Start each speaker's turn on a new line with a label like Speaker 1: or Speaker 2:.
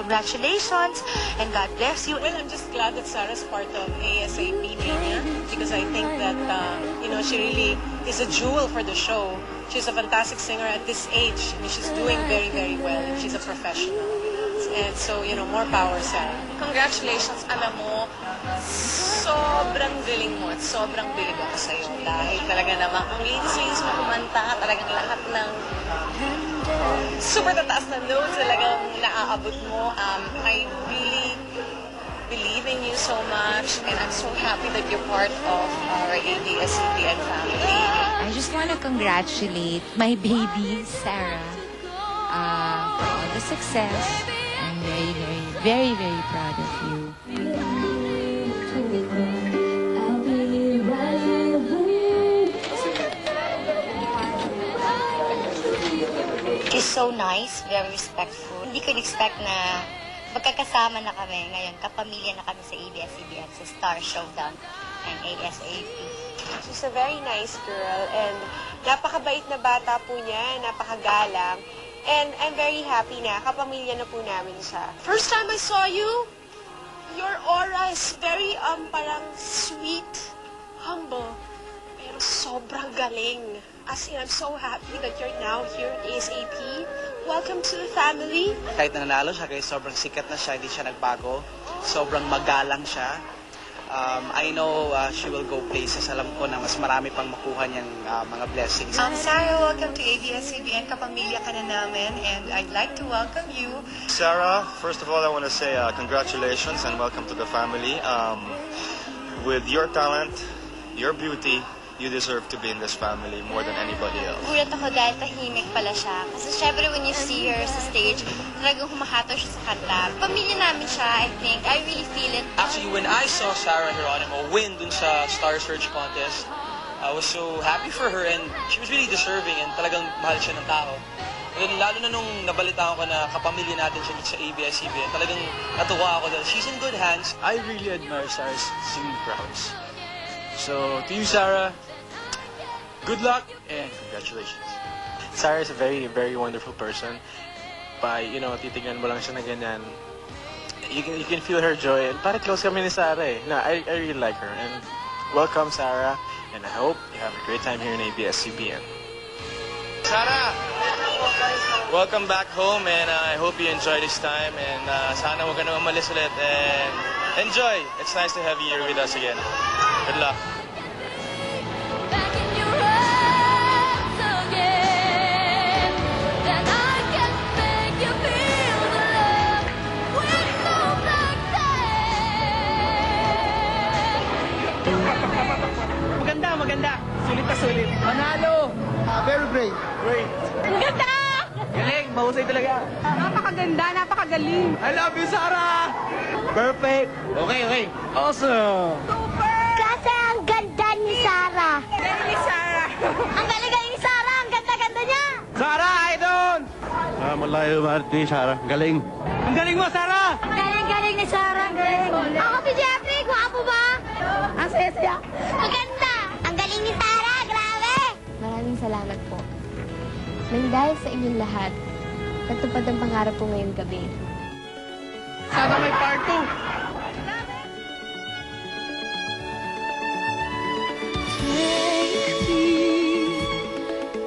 Speaker 1: congratulations and God bless you.
Speaker 2: Well, I'm just glad that Sarah's part of ASAP Mania because I think that, she really is a jewel for the show. She's a fantastic singer at this age. I mean, she's doing very, very well and she's a professional. And so, more power, Sarah. Congratulations, alam mo, sobrang galing mo at sobrang bilib ako sa'yo. Dahil talaga namang ang linis-linis mo kumanta, talagang lahat ng super tataas na notes talagang naaabot mo. I really believe in you so much and I'm so happy that you're part of our ABS-CBN family.
Speaker 3: I just want to congratulate my baby, Sarah, for all the success. I'm very, very, very, very proud of you.
Speaker 1: She's so nice, very respectful. Hindi ko expect na magkakasama na kami ngayon, kapamilya na kami sa ABS-CBN, sa Star Showdown and ASAP.
Speaker 4: She's a very nice girl and napakabait na bata po niya, napakagalang. And I'm very happy na kapamilya na po namin siya. First time I saw you, your aura is very parang sweet, humble, pero sobrang galing. As in, I'm so happy that you're now here at ASAP. Welcome to the family.
Speaker 5: Kahit na nanalo siya, kahit sobrang sikat na siya, hindi siya nagbago. Sobrang magalang siya. I know she will go places. Alam ko na mas marami pang makuha niyang mga blessings.
Speaker 1: Sarah, welcome to ABS-CBN. Kapamilya ka na namin and I'd like to welcome you.
Speaker 6: Sarah, first of all, I want to say congratulations and welcome to the family. With your talent, your beauty, you deserve to be in this family more than anybody else.
Speaker 1: Gulat ako dahil tahimik pala siya. Kasi syempre when you see her sa stage, talagang humahataw siya sa kanta. Pamilya namin siya, I think. I really feel it.
Speaker 7: Actually, when I saw Sarah Geronimo win dun sa Star Search contest, I was so happy for her and she was really deserving and talagang mahal siya ng tao. And lalo na nung nabalitaan ko na kapamilya natin siya sa ABS-CBN, talagang natuwa ako dahil she's in good hands.
Speaker 8: I really admire Sarah's singing prowess. So, to you, Sarah, good luck and congratulations. Sarah is a very, very wonderful person. By, titignan mo lang siya na ganyan, you can feel her joy. And parang close kami ni Sarah eh. No, I really like her. And welcome, Sarah. And I hope you have a great time here in ABS-CBN.
Speaker 6: Sarah, welcome back home and I hope you enjoy this time and sana huwag ka na umalis ulit and enjoy. It's nice to have you here with us again. Good luck.
Speaker 5: Maganda. Sulit na sulit. Manalo!
Speaker 9: Very great.
Speaker 5: Great.
Speaker 4: Ang ganda!
Speaker 5: Galing, mahusay talaga.
Speaker 4: Napakaganda, napakagaling.
Speaker 5: I love you, Sarah! Perfect. Okay. Awesome.
Speaker 1: Kasi ang ganda ni Sarah.
Speaker 4: Galing ni Sarah.
Speaker 1: Ang galing ni Sarah, ang ganda-ganda niya.
Speaker 5: Sarah, idol!
Speaker 9: Malayo ni Sarah. Galing.
Speaker 5: Ang galing mo, Sarah!
Speaker 1: Galing ni Sarah. Ako si Jeffrey, guwapo ba? Ang saya-saya. Maganda. Ang galing ni Sarah, grabe.
Speaker 10: Maraming salamat po. Nang dahil sa inyong lahat, natupad ang pangarap ko ngayong gabi.
Speaker 5: Sana may part 2.